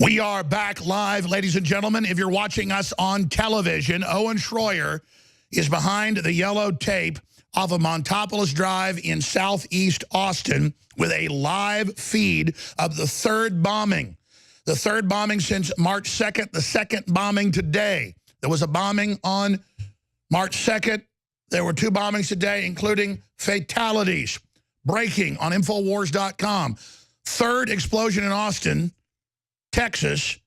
We are back live, ladies and gentlemen. If you're watching us on television, Owen Schroyer is behind the yellow tape off of Montopolis Drive in southeast Austin with a live feed of the third bombing. The third bombing since March 2nd, the second bombing today. There was a bombing on March 2nd. There were two bombings today, including fatalities. Breaking on Infowars.com. Third explosion in Austin, Texas,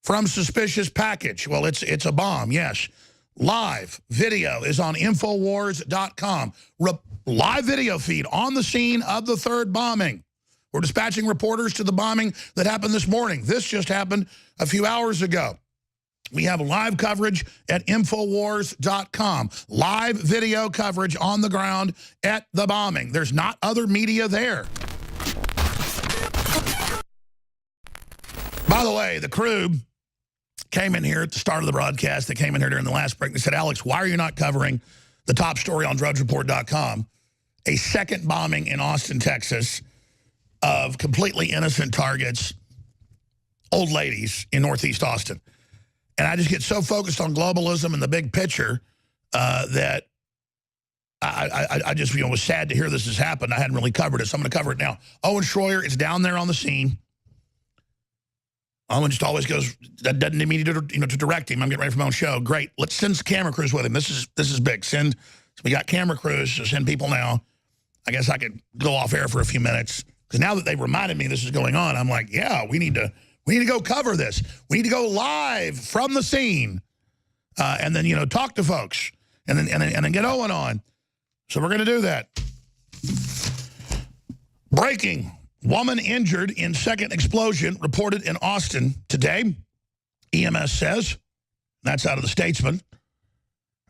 from suspicious package. Well, it's a bomb, yes. Live video is on Infowars.com. Live video feed on the scene of the third bombing. We're dispatching reporters to the bombing that happened this morning. This just happened a few hours ago. We have live coverage at Infowars.com. Live video coverage on the ground at the bombing. There's not other media there. By the way, the crew came in here at the start of the broadcast. They came in here during the last break. They said, Alex, why are you not covering the top story on DrudgeReport.com? A second bombing in Austin, Texas, of completely innocent targets, old ladies in Northeast Austin. And I just get so focused on globalism and the big picture that I just was sad to hear this has happened. I hadn't really covered it, so I'm going to cover it now. Owen Schroyer is down there on the scene. Owen just always goes, that doesn't need me to, to direct him. I'm getting ready for my own show. Great. Let's send some camera crews with him. This is big. We got camera crews, so send people now. I guess I could go off air for a few minutes. Because now that they've reminded me this is going on, I'm like, yeah, we need to go cover this. We need to go live from the scene, and then talk to folks, and then get Owen on. So we're going to do that. Breaking: woman injured in second explosion reported in Austin today. EMS says that's out of the Statesman.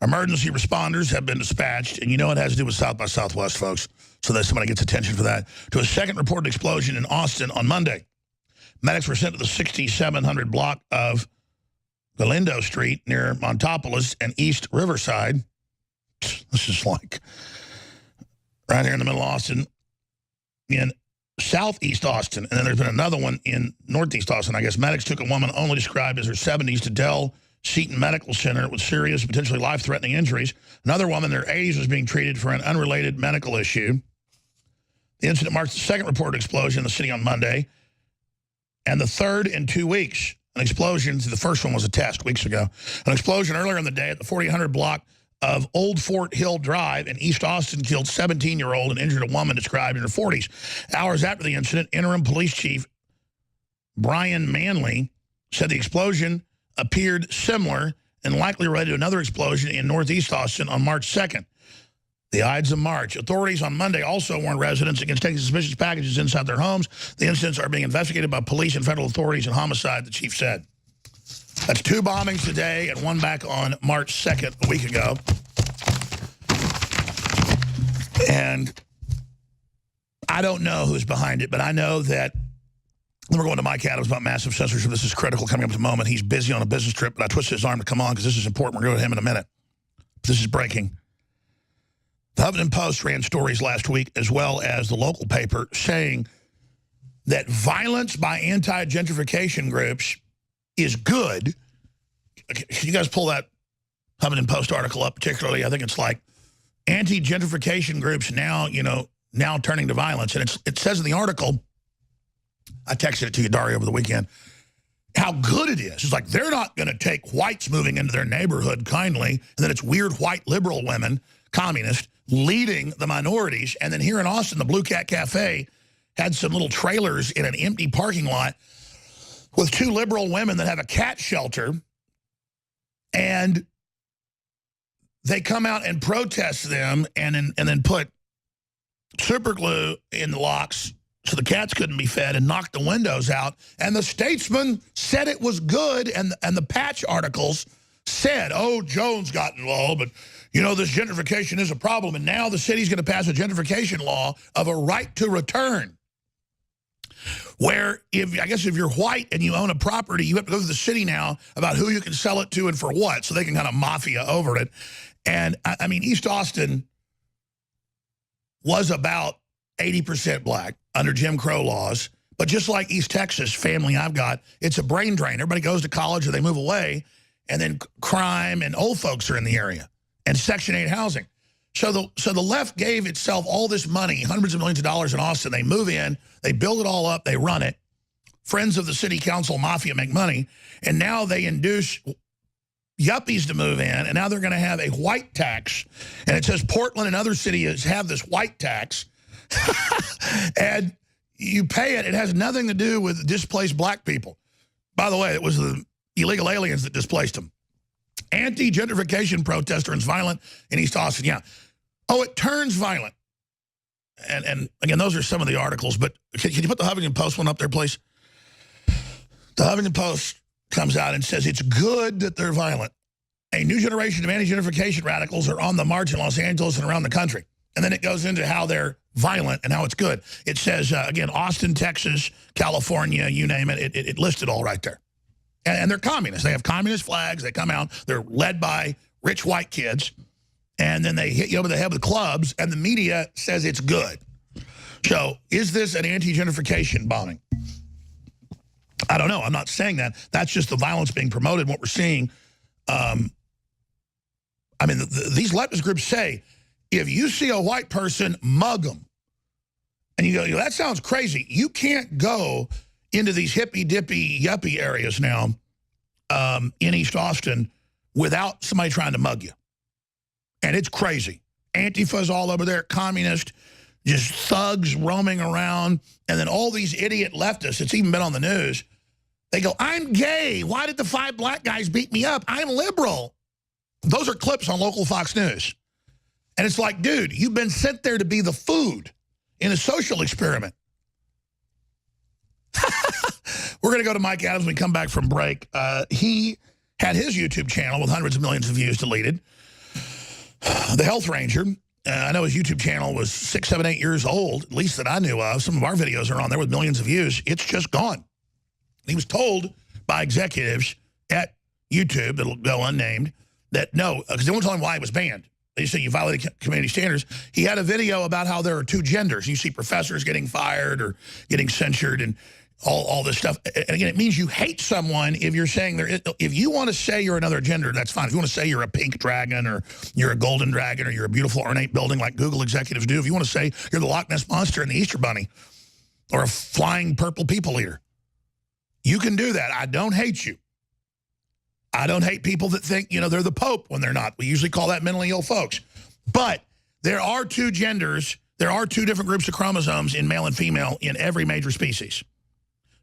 Emergency responders have been dispatched, and it has to do with South by Southwest, folks, so that somebody gets attention for that, to a second reported explosion in Austin on Monday. Medics were sent to the 6700 block of Galindo Street near Montopolis and East Riverside. This is like right here in the middle of Austin, in southeast Austin. And then there's been another one in northeast Austin. I guess medics took a woman only described as her 70s to Dell Seton Medical Center with serious, potentially life-threatening injuries. Another woman in her 80s was being treated for an unrelated medical issue. The incident marks the second reported explosion in the city on Monday, and the third in 2 weeks. An explosion, the first one was a test weeks ago. An explosion earlier in the day at the 4800 block of Old Fort Hill Drive in East Austin killed 17-year-old and injured a woman described in her 40s. Hours after the incident, interim police chief Brian Manley said the explosion appeared similar and likely related to another explosion in northeast Austin on March 2nd. The Ides of March. Authorities on Monday also warned residents against taking suspicious packages inside their homes. The incidents are being investigated by police and federal authorities and homicide, the chief said. That's two bombings today and one back on March 2nd, a week ago. And I don't know who's behind it, but I know that we're going to Mike Adams about massive censorship. This is critical coming up at the moment. He's busy on a business trip, but I twisted his arm to come on because this is important. We're going to go to him in a minute. This is breaking. The Huffington Post ran stories last week, as well as the local paper, saying that violence by anti-gentrification groups is good. Can you guys pull that Huffington Post article up particularly? I think it's like anti-gentrification groups now, now turning to violence. And it says in the article, I texted it to you, Dario, over the weekend, how good it is. It's like they're not going to take whites moving into their neighborhood kindly, and then it's weird white liberal women, communist, leading the minorities. And then here in Austin, the Blue Cat Cafe had some little trailers in an empty parking lot with two liberal women that have a cat shelter. And they come out and protest them and then put super glue in the locks so the cats couldn't be fed and knocked the windows out. And the Statesman said it was good, and the Patch articles said, oh, Jones got involved, but, this gentrification is a problem, and now the city's going to pass a gentrification law of a right to return, where I guess if you're white and you own a property, you have to go to the city now about who you can sell it to and for what, so they can kind of mafia over it. And, I mean, East Austin was about 80% black under Jim Crow laws. But just like East Texas, family I've got, it's a brain drain. Everybody goes to college or they move away, and then crime and old folks are in the area, and Section 8 housing. So the left gave itself all this money, hundreds of millions of dollars in Austin. They move in, they build it all up, they run it. Friends of the city council mafia make money, and now they induce yuppies to move in, and now they're going to have a white tax. And it says Portland and other cities have this white tax, and you pay it. It has nothing to do with displaced black people. By the way, it was the illegal aliens that displaced them. Anti-gentrification protest turns violent in East Austin. Yeah. Oh, it turns violent. And again, those are some of the articles, but can you put the Huffington Post one up there, please? The Huffington Post comes out and says it's good that they're violent. A new generation of anti-gentrification radicals are on the march in Los Angeles and around the country. And then it goes into how they're violent and how it's good. It says, again, Austin, Texas, California, you name it. It listed all right there. And they're communists. They have communist flags. They come out. They're led by rich white kids. And then they hit you over the head with clubs, and the media says it's good. So is this an anti-gentrification bombing? I don't know. I'm not saying that. That's just the violence being promoted, what we're seeing. I mean, these leftist groups say, if you see a white person, mug them. And you go, that sounds crazy. You can't go into these hippy-dippy, yuppie areas now in East Austin without somebody trying to mug you. And it's crazy. Antifa's all over there, communist, just thugs roaming around. And then all these idiot leftists, it's even been on the news, they go, I'm gay. Why did the 5 black guys beat me up? I'm liberal. Those are clips on local Fox News. And it's like, dude, you've been sent there to be the food in a social experiment. We're going to go to Mike Adams when we come back from break. He had his YouTube channel with hundreds of millions of views deleted. The Health Ranger, I know his YouTube channel was 6, 7, 8 years old, at least that I knew of. Some of our videos are on there with millions of views. It's just gone. He was told by executives at YouTube, that'll go unnamed, that no, because they won't tell him why he was banned. They say you violated community standards. He had a video about how there are 2 genders. You see professors getting fired or getting censured and all this stuff. And again, it means you hate someone if you're saying if you want to say you're another gender, that's fine. If you want to say you're a pink dragon or you're a golden dragon or you're a beautiful ornate building like Google executives do, if you want to say you're the Loch Ness Monster and the Easter Bunny or a flying purple people eater, you can do that. I don't hate you. I don't hate people that think, they're the Pope when they're not. We usually call that mentally ill folks. But there are 2 genders. There are 2 different groups of chromosomes in male and female in every major species.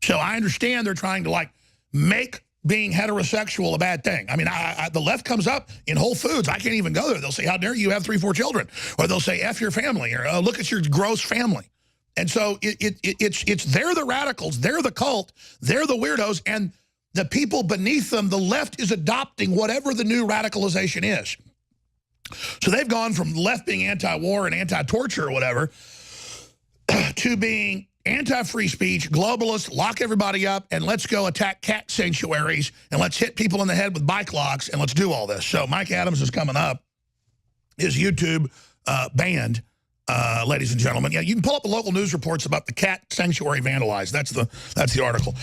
So I understand they're trying to, make being heterosexual a bad thing. I mean, the left comes up in Whole Foods. I can't even go there. They'll say, how dare you have 3, 4 children? Or they'll say, F your family, or look at your gross family. And so they're the radicals. They're the cult. They're the weirdos. And the people beneath them, the left is adopting whatever the new radicalization is. So they've gone from left being anti-war and anti-torture or whatever to being anti-free speech, globalist, lock everybody up, and let's go attack cat sanctuaries, and let's hit people in the head with bike locks, and let's do all this. So Mike Adams is coming up. His YouTube banned, ladies and gentlemen. Yeah, you can pull up the local news reports about the cat sanctuary vandalized. That's the article.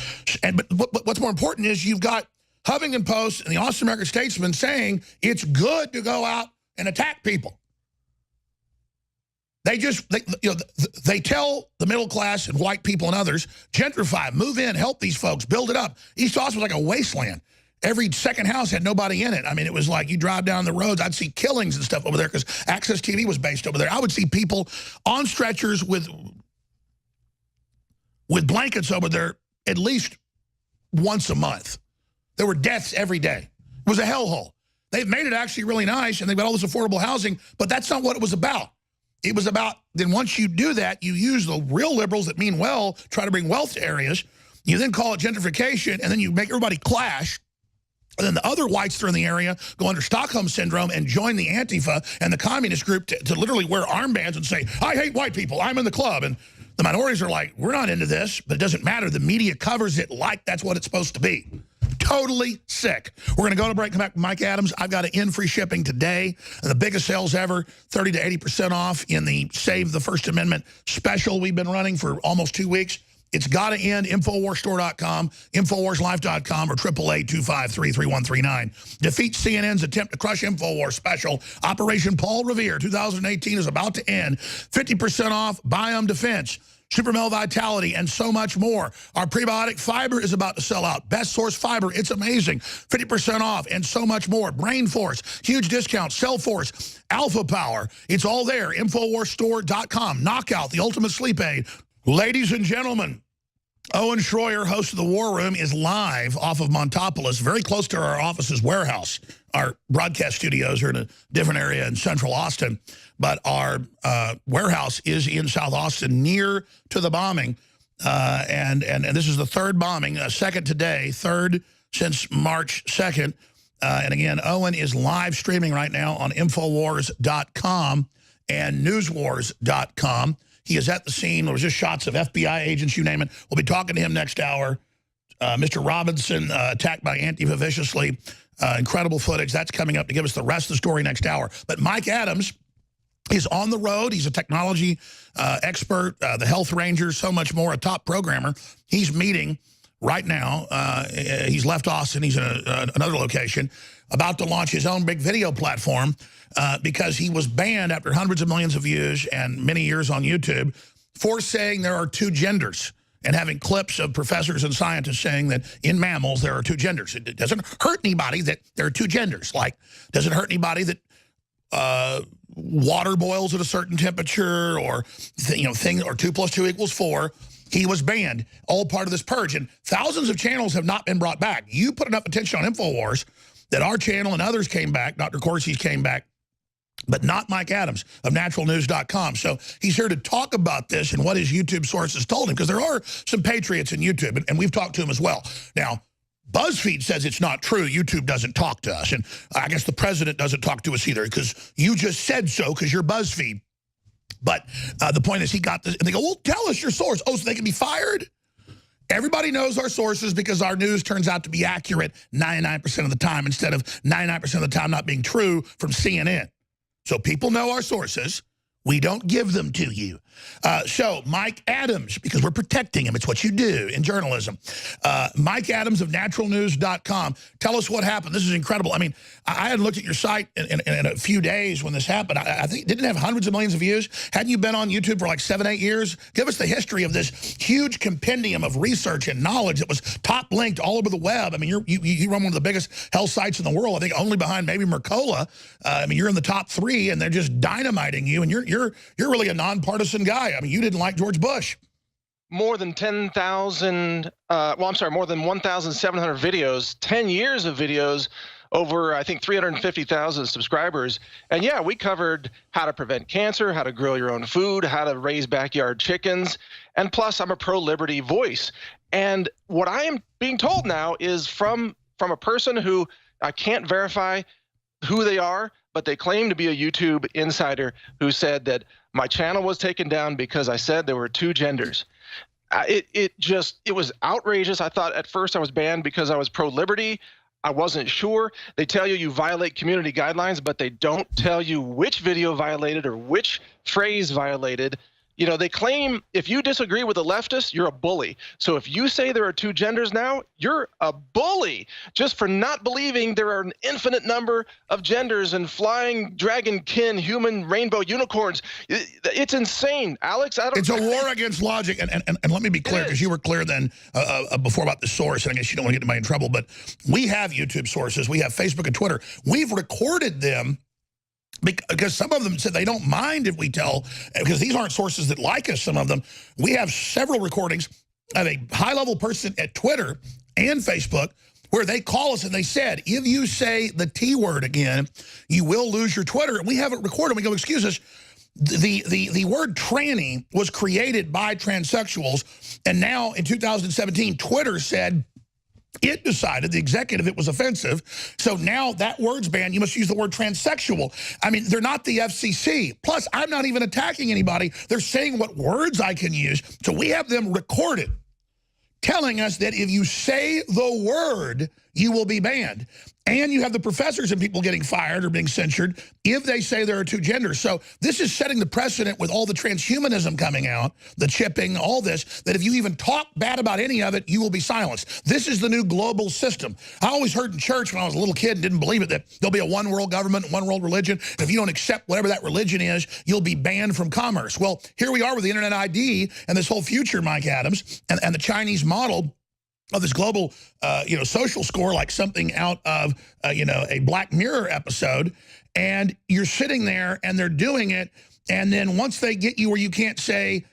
But what's more important is you've got Huffington Post and the Austin American-Statesman saying it's good to go out and attack people. They tell the middle class and white people and others, gentrify, move in, help these folks, build it up. East Austin was like a wasteland. Every second house had nobody in it. I mean, it was like you drive down the roads, I'd see killings and stuff over there because Access TV was based over there. I would see people on stretchers with blankets over there at least once a month. There were deaths every day. It was a hellhole. They've made it actually really nice, and they've got all this affordable housing, but that's not what it was about. It was about, then once you do that, you use the real liberals that mean well, try to bring wealth to areas. You then call it gentrification, and then you make everybody clash. And then the other whites that are in the area go under Stockholm Syndrome and join the Antifa and the communist group to literally wear armbands and say, I hate white people, I'm in the club. And the minorities are like, we're not into this, but it doesn't matter. The media covers it like that's what it's supposed to be. Totally sick. We're going to go to break, come back with Mike Adams. I've got to end free shipping today. The biggest sales ever, 30 to 80% off in the Save the First Amendment special we've been running for almost 2 weeks. It's got to end. InfoWarsStore.com, InfoWarsLife.com, or 888-253-3139. Defeat CNN's attempt to crush InfoWars special. Operation Paul Revere 2018 is about to end. 50% off Biome Defense, Supermel Vitality, and so much more. Our prebiotic fiber is about to sell out. Best source fiber, it's amazing. 50% off and so much more. Brain Force, huge discount. Cell Force, Alpha Power, it's all there. InfoWarsStore.com. Knockout, the ultimate sleep aid. Ladies and gentlemen, Owen Schroyer, host of The War Room, is live off of Montopolis, very close to our office's warehouse. Our broadcast studios are in a different area in central Austin, but our warehouse is in South Austin, near to the bombing. And this is the third bombing, second today, third since March 2nd. And again, Owen is live streaming right now on Infowars.com and Newswars.com. He is at the scene. There was just shots of FBI agents, you name it. We'll be talking to him next hour. Mr. Robinson attacked by Antifa viciously. Incredible footage. That's coming up to give us the rest of the story next hour. But Mike Adams is on the road. He's a technology expert, the health ranger, so much more, a top programmer. He's meeting right now. He's left Austin. He's in another location, about to launch his own big video platform because he was banned after hundreds of millions of views and many years on YouTube for saying there are two genders and having clips of professors and scientists saying that in mammals there are two genders. It doesn't hurt anybody that there are two genders. Like, doesn't hurt anybody that water boils at a certain temperature or, things, or 2 + 2 = 4. He was banned, all part of this purge. And thousands of channels have not been brought back. You put enough attention on InfoWars that our channel and others came back. Dr. Corsi's came back, but not Mike Adams of naturalnews.com. So he's here to talk about this and what his YouTube sources told him, because there are some patriots in YouTube, and we've talked to him as well. Now, BuzzFeed says it's not true. YouTube doesn't talk to us. And I guess the president doesn't talk to us either, because you just said so because you're BuzzFeed. But the point is he got this, and they go, well, tell us your source. Oh, so they can be fired? Everybody knows our sources because our news turns out to be accurate 99% of the time instead of 99% of the time not being true from CNN. So people know our sources. We don't give them to you. So Mike Adams, because we're protecting him, it's what you do in journalism. Mike Adams of naturalnews.com. Tell us what happened. This is incredible. I mean, I had looked at your site in a few days when this happened. I think, didn't it have hundreds of millions of views? Hadn't you been on YouTube for like 7, 8 years? Give us the history of this huge compendium of research and knowledge that was top linked all over the web. I mean, you run one of the biggest health sites in the world, I think only behind maybe Mercola. I mean, you're in the top 3 and they're just dynamiting you, and you're really a nonpartisan guy. I mean, you didn't like George Bush. More than 10,000, more than 1,700 videos, 10 years of videos, over, I think, 350,000 subscribers. And yeah, we covered how to prevent cancer, how to grow your own food, how to raise backyard chickens. And plus, I'm a pro-liberty voice. And what I am being told now is from a person who I can't verify who they are, but they claim to be a YouTube insider, who said that my channel was taken down because I said there were two genders. It was outrageous. I thought at first I was banned because I was pro-liberty. I wasn't sure. They tell you violate community guidelines, but they don't tell you which video violated or which phrase violated. You know, they claim if you disagree with a leftist, you're a bully. So if you say there are two genders now, you're a bully just for not believing there are an infinite number of genders and flying dragon kin, human rainbow unicorns. It's insane, Alex. It's a war against logic. And let me be clear, because you were clear then before about the source, and I guess you don't want to get anybody in trouble, but we have YouTube sources. We have Facebook and Twitter. We've recorded them, because some of them said they don't mind if we tell, because these aren't sources that like us, some of them. We have several recordings of a high-level person at Twitter and Facebook where they call us and they said, if you say the T word again, you will lose your Twitter. And we have it recorded. We go, excuse us, the word tranny was created by transsexuals, and now in 2017, Twitter said, it decided, the executive, it was offensive. So now that word's banned. You must use the word transsexual. I mean, they're not the FCC. Plus, I'm not even attacking anybody. They're saying what words I can use. So we have them recorded telling us that if you say the word, you will be banned. And you have the professors and people getting fired or being censured if they say there are two genders. So this is setting the precedent with all the transhumanism coming out, the chipping, all this, that if you even talk bad about any of it, you will be silenced. This is the new global system. I always heard in church when I was a little kid and didn't believe it that there'll be a one world government, one world religion. And if you don't accept whatever that religion is, you'll be banned from commerce. Well, here we are with the Internet ID and this whole future, Mike Adams, and the Chinese model of this global, social score, like something out of, a Black Mirror episode. And you're sitting there and they're doing it. And then once they get you where you can't say,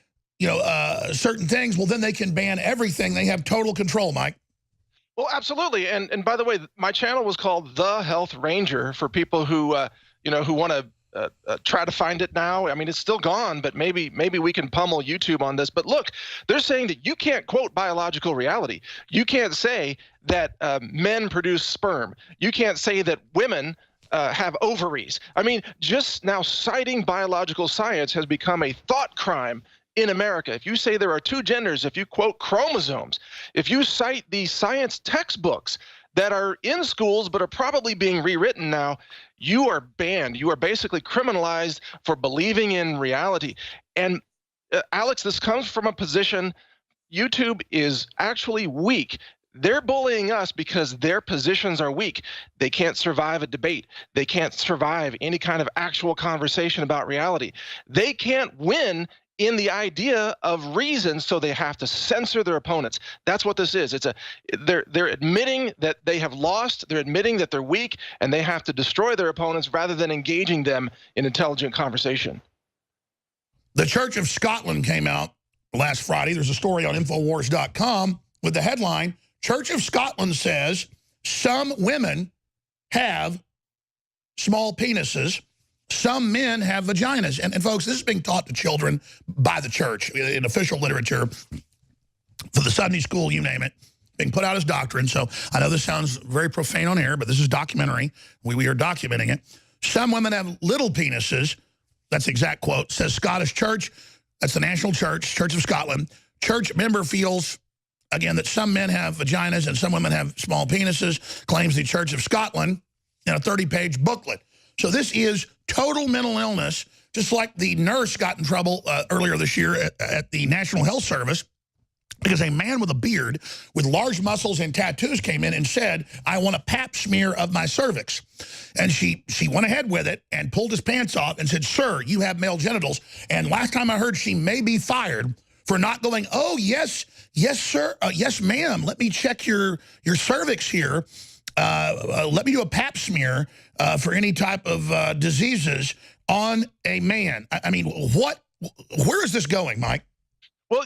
certain things, well, then they can ban everything. They have total control, Mike. Well, absolutely. And by the way, my channel was called The Health Ranger for people who, who want to try to find it now. I mean, it's still gone, but maybe we can pummel YouTube on this. But look, they're saying that you can't quote biological reality. You can't say that men produce sperm. You can't say that women have ovaries. I mean, just now citing biological science has become a thought crime in America. If you say there are two genders, if you quote chromosomes, if you cite these science textbooks that are in schools but are probably being rewritten now, you are banned. You are basically criminalized for believing in reality. And Alex, this comes from a position, YouTube is actually weak. They're bullying us because their positions are weak. They can't survive a debate. They can't survive any kind of actual conversation about reality. They can't win in the idea of reason, so they have to censor their opponents. That's what this is. They're admitting that they have lost, they're admitting that they're weak, and they have to destroy their opponents rather than engaging them in intelligent conversation. The Church of Scotland came out last Friday. There's a story on Infowars.com with the headline, Church of Scotland says some women have small penises, some men have vaginas. And folks, this is being taught to children by the church in official literature, for the Sunday school, you name it, being put out as doctrine. So I know this sounds very profane on air, but this is documentary. We are documenting it. Some women have little penises. That's the exact quote. Says Scottish Church. That's the national church, Church of Scotland. Church member feels, again, that some men have vaginas and some women have small penises, claims the Church of Scotland in a 30-page booklet. So this is total mental illness, just like the nurse got in trouble earlier this year at the National Health Service because a man with a beard with large muscles and tattoos came in and said, I want a pap smear of my cervix. And she went ahead with it and pulled his pants off and said, sir, you have male genitals. And last time I heard, she may be fired for not going, oh, yes, sir, yes, ma'am, let me check your cervix here. Let me do a pap smear for any type of diseases on a man. I mean, where is this going, Mike? Well,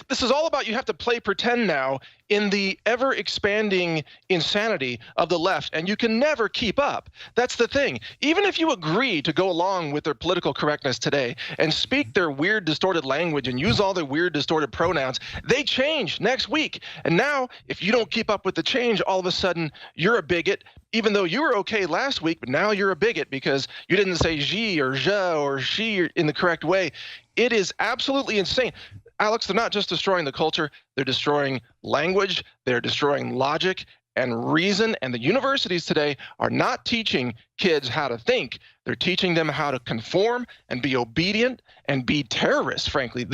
this is all about you have to play pretend now in the ever-expanding insanity of the left, and you can never keep up. That's the thing. Even if you agree to go along with their political correctness today and speak their weird, distorted language and use all their weird, distorted pronouns, they change next week. And now, if you don't keep up with the change, all of a sudden, you're a bigot, even though you were okay last week, but now you're a bigot because you didn't say je or je or she in the correct way. It is absolutely insane. Alex, they're not just destroying the culture, they're destroying language, they're destroying logic and reason, and the universities today are not teaching kids how to think. They're teaching them how to conform and be obedient and be terrorists, frankly.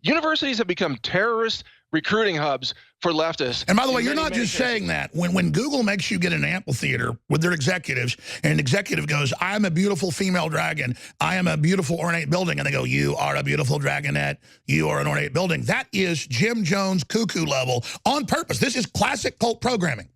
Universities have become terrorist recruiting hubs for leftists. And by the way, you're not just saying that. When Google makes you get an amphitheater with their executives, and an executive goes, I am a beautiful female dragon, I am a beautiful ornate building, and they go, you are a beautiful dragonette, you are an ornate building. That is Jim Jones cuckoo level on purpose. This is classic cult programming.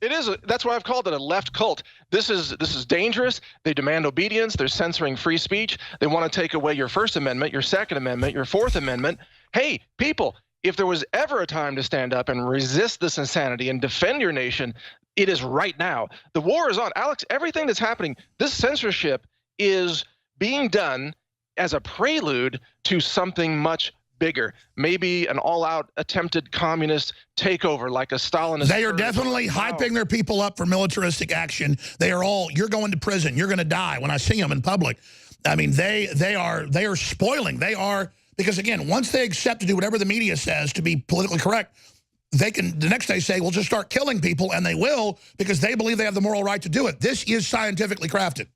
It is. That's why I've called it a left cult. This is dangerous. They demand obedience. They're censoring free speech. They want to take away your First Amendment, your Second Amendment, your Fourth Amendment. Hey, people, if there was ever a time to stand up and resist this insanity and defend your nation, it is right now. The war is on. Alex, everything that's happening, this censorship is being done as a prelude to something much bigger, maybe an all-out attempted communist takeover like a Stalinist. They are definitely hyping their people up for militaristic action. They are all, you're going to prison, you're going to die. When I see them in public, I mean, they are spoiling. They are, because again, once they accept to do whatever the media says to be politically correct, they can the next day say, well, just start killing people, and they will because they believe they have the moral right to do it. This is scientifically crafted.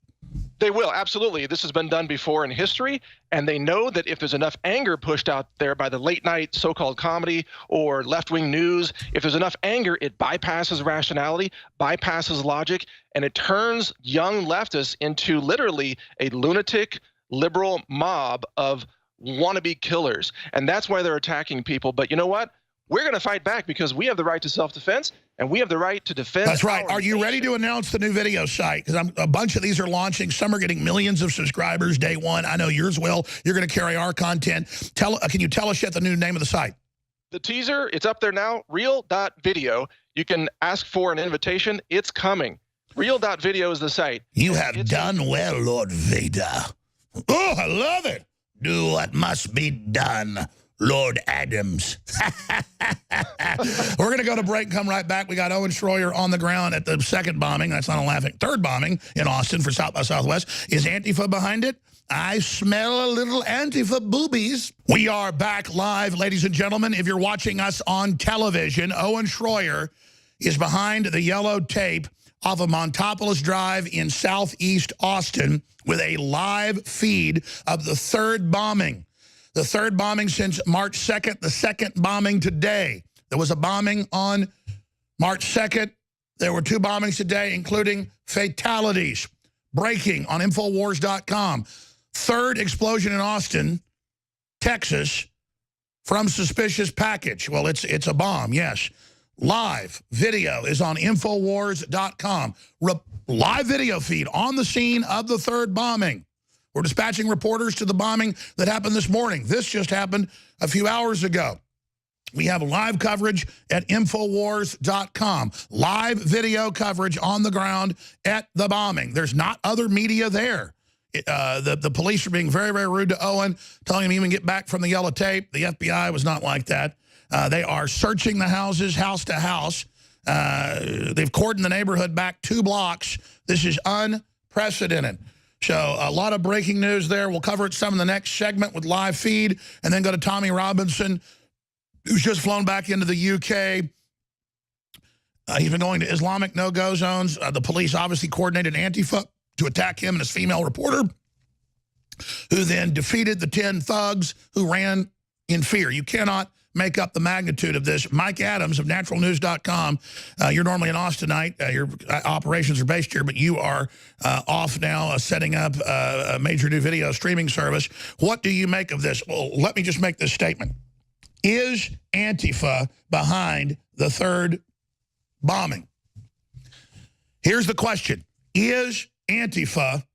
They will, absolutely. This has been done before in history, and they know that if there's enough anger pushed out there by the late-night so-called comedy or left-wing news, if there's enough anger, it bypasses rationality, bypasses logic, and it turns young leftists into literally a lunatic liberal mob of wannabe killers. And that's why they're attacking people. But you know what? We're going to fight back because we have the right to self-defense, and we have the right to defend. That's right. Are you ready to announce the new video site? Because a bunch of these are launching. Some are getting millions of subscribers day one. I know yours will. You're going to carry our content. Can you tell us yet the new name of the site? The teaser, it's up there now, real.video. You can ask for an invitation. It's coming. Real.video is the site. You have done well, Lord Vader. Oh, I love it. Do what must be done, Lord Adams. We're going to go to break and come right back. We got Owen Schroyer on the ground at the second bombing. That's not a laughing. Third bombing in Austin for South by Southwest. Is Antifa behind it? I smell a little Antifa boobies. We are back live, ladies and gentlemen. If you're watching us on television, Owen Schroyer is behind the yellow tape off of Montopolis Drive in southeast Austin with a live feed of the third bombing. The third bombing since March 2nd, the second bombing today. There was a bombing on March 2nd. There were two bombings today, including fatalities. Breaking on Infowars.com. Third explosion in Austin, Texas, from suspicious package. Well, it's a bomb, yes. Live video is on Infowars.com. Live video feed on the scene of the third bombing. We're dispatching reporters to the bombing that happened this morning. This just happened a few hours ago. We have live coverage at Infowars.com. Live video coverage on the ground at the bombing. There's not other media there. The police are being very, very rude to Owen, telling him even get back from the yellow tape. The FBI was not like that. They are searching the houses, house to house. They've cordoned the neighborhood back 2 blocks. This is unprecedented. So a lot of breaking news there. We'll cover it some in the next segment with live feed, and then go to Tommy Robinson, who's just flown back into the UK. He's been going to Islamic no-go zones. The police obviously coordinated Antifa to attack him and his female reporter, who then defeated the 10 thugs who ran in fear. You cannot make up the magnitude of this. Mike Adams of naturalnews.com. You're normally in Austin tonight. Your operations are based here, but you are off now setting up a major new video streaming service. What do you make of this? Well, let me just make this statement. Is Antifa behind the third bombing? Here's the question. Is Antifa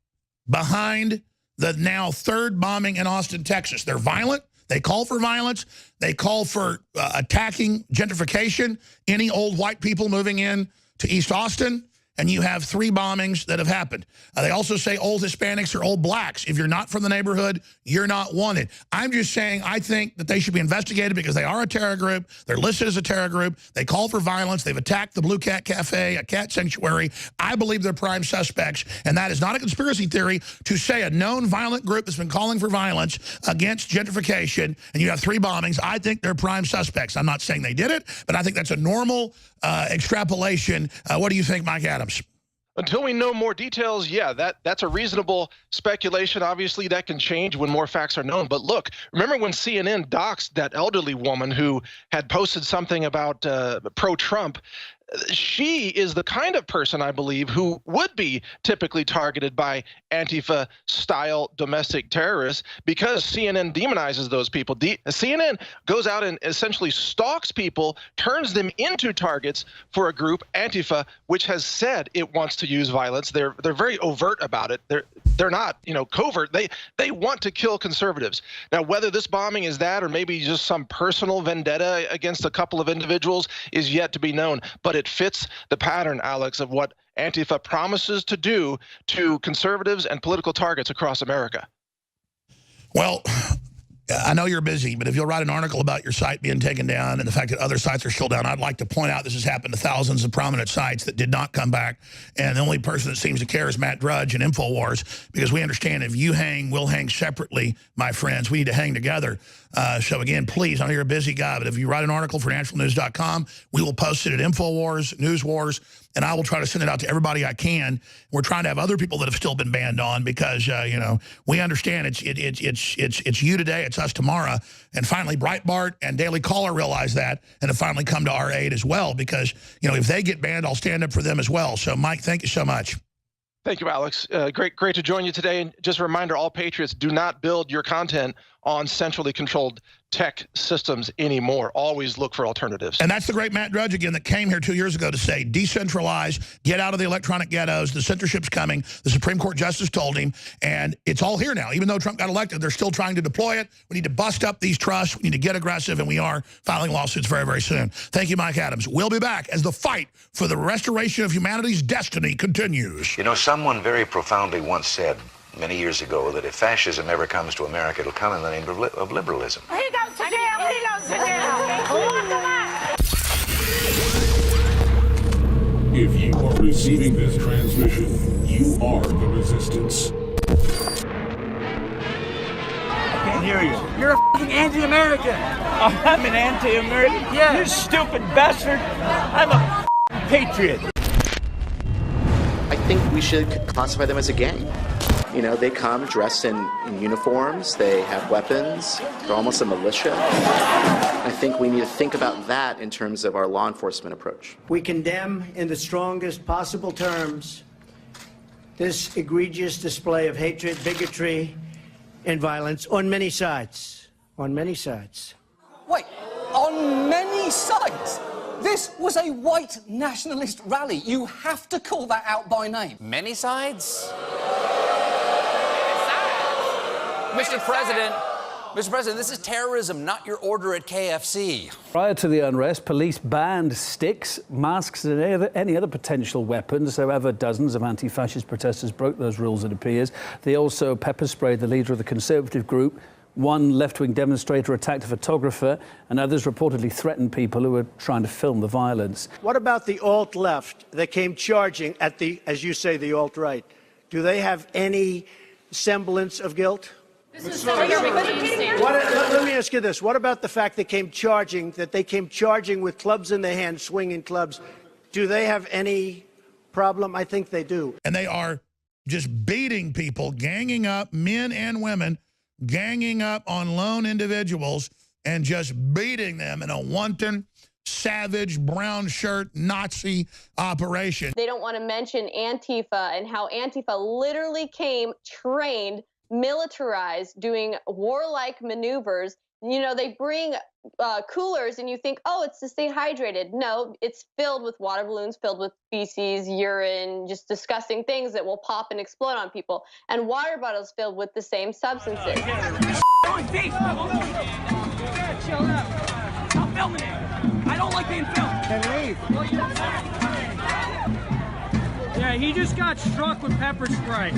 behind the now third bombing in Austin, Texas? They're violent. They call for violence. They call for attacking gentrification, any old white people moving in to East Austin. And you have 3 bombings that have happened. They also say old Hispanics or old blacks. If you're not from the neighborhood, you're not wanted. I'm just saying I think that they should be investigated because they are a terror group. They're listed as a terror group. They call for violence. They've attacked the Blue Cat Cafe, a cat sanctuary. I believe they're prime suspects. And that is not a conspiracy theory to say a known violent group that's been calling for violence against gentrification, and you have 3 bombings. I think they're prime suspects. I'm not saying they did it, but I think that's a normal extrapolation. What do you think, Mike Adams? Until we know more details, yeah, that's a reasonable speculation. Obviously, that can change when more facts are known. But look, remember when CNN doxed that elderly woman who had posted something about pro-Trump? She is the kind of person, I believe, who would be typically targeted by Antifa-style domestic terrorists because CNN demonizes those people. CNN goes out and essentially stalks people, turns them into targets for a group, Antifa, which has said it wants to use violence. They're very overt about it. They're not, covert. They want to kill conservatives. Now, whether this bombing is that or maybe just some personal vendetta against a couple of individuals is yet to be known. But it fits the pattern, Alex, of what Antifa promises to do to conservatives and political targets across America. Well, I know you're busy, but if you'll write an article about your site being taken down and the fact that other sites are still down, I'd like to point out this has happened to thousands of prominent sites that did not come back. And the only person that seems to care is Matt Drudge and InfoWars, because we understand if you hang, we'll hang separately, my friends. We need to hang together. So again, please, I know you're a busy guy, but if you write an article for naturalnews.com, we will post it at InfoWars, News Wars, and I will try to send it out to everybody I can. We're trying to have other people that have still been banned on because, you know, we understand it's you today, it's us tomorrow. And finally, Breitbart and Daily Caller realize that and have finally come to our aid as well because, you know, if they get banned, I'll stand up for them as well. So, Mike, thank you so much. Thank you, Alex. Great to join you today. And just a reminder, all patriots, do not build your content on centrally controlled tech systems anymore. Always look for alternatives. And that's the great Matt Drudge again that came here 2 years ago to say, decentralize, get out of the electronic ghettos, the censorship's coming. The Supreme Court justice told him, and it's all here now. Even though Trump got elected, they're still trying to deploy it. We need to bust up these trusts. We need to get aggressive, and we are filing lawsuits very, very soon. Thank you, Mike Adams. We'll be back as the fight for the restoration of humanity's destiny continues. You know, someone very profoundly once said many years ago that if fascism ever comes to America, it'll come in the name of liberalism. He goes to jail. He goes to jail. Lock him up. If you are receiving this transmission, you are the resistance. I can't hear you. You're a f***ing anti-American. I'm an anti-American? Yeah. You stupid bastard. I'm a patriot. I think we should classify them as a gang. You know, they come dressed in uniforms, they have weapons, they're almost a militia. I think we need to think about that in terms of our law enforcement approach. We condemn in the strongest possible terms this egregious display of hatred, bigotry, and violence on many sides. On many sides. Wait, on many sides? This was a white nationalist rally. You have to call that out by name. Many sides? Mr. President, this is terrorism, not your order at KFC. Prior to the unrest, police banned sticks, masks, and any other potential weapons. However, dozens of anti-fascist protesters broke those rules, it appears. They also pepper sprayed the leader of the Conservative group. One left-wing demonstrator attacked a photographer, and others reportedly threatened people who were trying to film the violence. What about the alt-left that came charging at the, as you say, the alt-right? Do they have any semblance of guilt? Let me ask you this. What about the fact they came charging with clubs in their hands, swinging clubs? Do they have any problem? I think they do. And they are just beating people, ganging up, men and women, ganging up on lone individuals and just beating them in a wanton, savage, brown shirt Nazi operation. They don't want to mention Antifa and how Antifa literally came trained, militarized, doing warlike maneuvers. You know, they bring coolers and you think, oh, it's to stay hydrated. No, it's filled with water balloons, filled with feces, urine, just disgusting things that will pop and explode on people. And water bottles filled with the same substances. Chill out. Stop filming it. I don't like being filmed. Then leave. Yeah, he just got struck with pepper spray.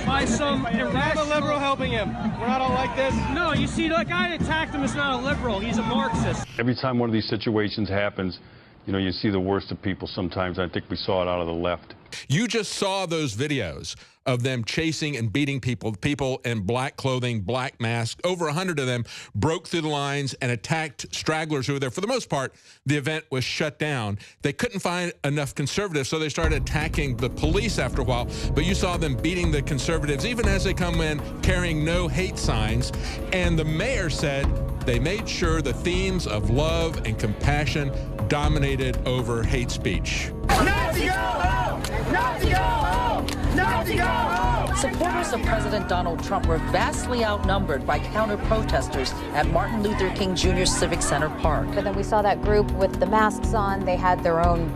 By some irrational... a liberal helping him. We're not all like this. No, you see, the guy that attacked him is not a liberal. He's a Marxist. Every time one of these situations happens, you know, you see the worst of people sometimes. I think we saw it out of the left. You just saw those videos of them chasing and beating people in black clothing, black masks. Over 100 of them broke through the lines and attacked stragglers who were there. For the most part, the event was shut down. They couldn't find enough conservatives, so they started attacking the police after a while. But you saw them beating the conservatives, even as they come in carrying no hate signs. And the mayor said they made sure the themes of love and compassion dominated over hate speech. Nazi go home! Nazi go home! Nazi go home! Supporters of President Donald Trump were vastly outnumbered by counter-protesters at Martin Luther King Jr. Civic Center Park. But then we saw that group with the masks on. They had their own,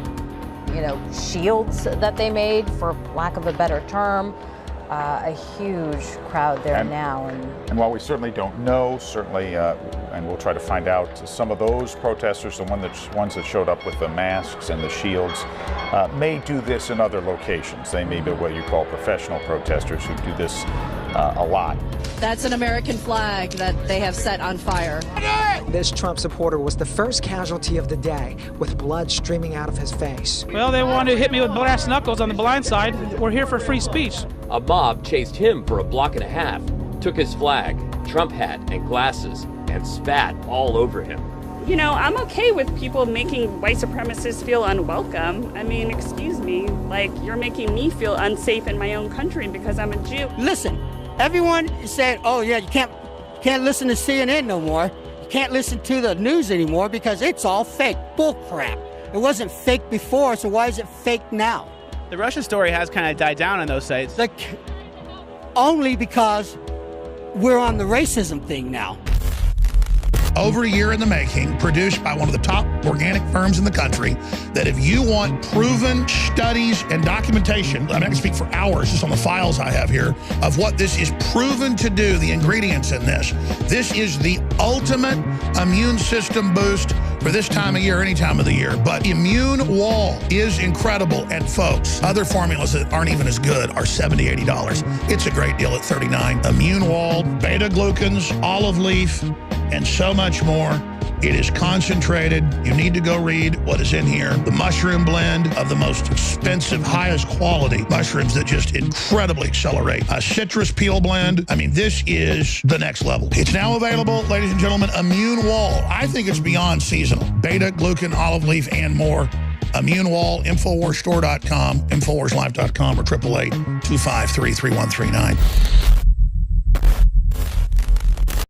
you know, shields that they made, for lack of a better term. A huge crowd there now. And while we certainly don't know, and we'll try to find out, some of those protesters, the ones that showed up with the masks and the shields, may do this in other locations. They may be what you call professional protesters who do this a lot. That's an American flag that they have set on fire. This Trump supporter was the first casualty of the day, with blood streaming out of his face. Well, they wanted to hit me with brass knuckles on the blind side. We're here for free speech. A mob chased him for a block and a half. took his flag, Trump hat, and glasses and spat all over him. You know, I'm okay with people making white supremacists feel unwelcome. I mean, excuse me, like, you're making me feel unsafe in my own country because I'm a Jew. Listen, everyone said, oh yeah, you can't listen to CNN no more. You can't listen to the news anymore because it's all fake. Bull crap. It wasn't fake before, so why is it fake now? The Russia story has kind of died down on those sites. Like, only because we're on the racism thing now. Over a year in the making, produced by one of the top organic firms in the country, that if you want proven studies and documentation, I can speak for hours just on the files I have here, of what this is proven to do, the ingredients in this. This is the ultimate immune system boost for this time of year, any time of the year. But Immune Wall is incredible. And folks, other formulas that aren't even as good are $70, $80. It's a great deal at $39. Immune Wall, beta-glucans, olive leaf, and so much more. It is concentrated. You need to go read what is in here. The mushroom blend of the most expensive, highest quality mushrooms that just incredibly accelerate. A citrus peel blend. I mean, this is the next level. It's now available, ladies and gentlemen, Immune Wall. I think it's beyond seasonal. Beta, glucan, olive leaf, and more. Immune Wall, InfoWarsStore.com, InfoWarsLife.com, or 888-253-3139.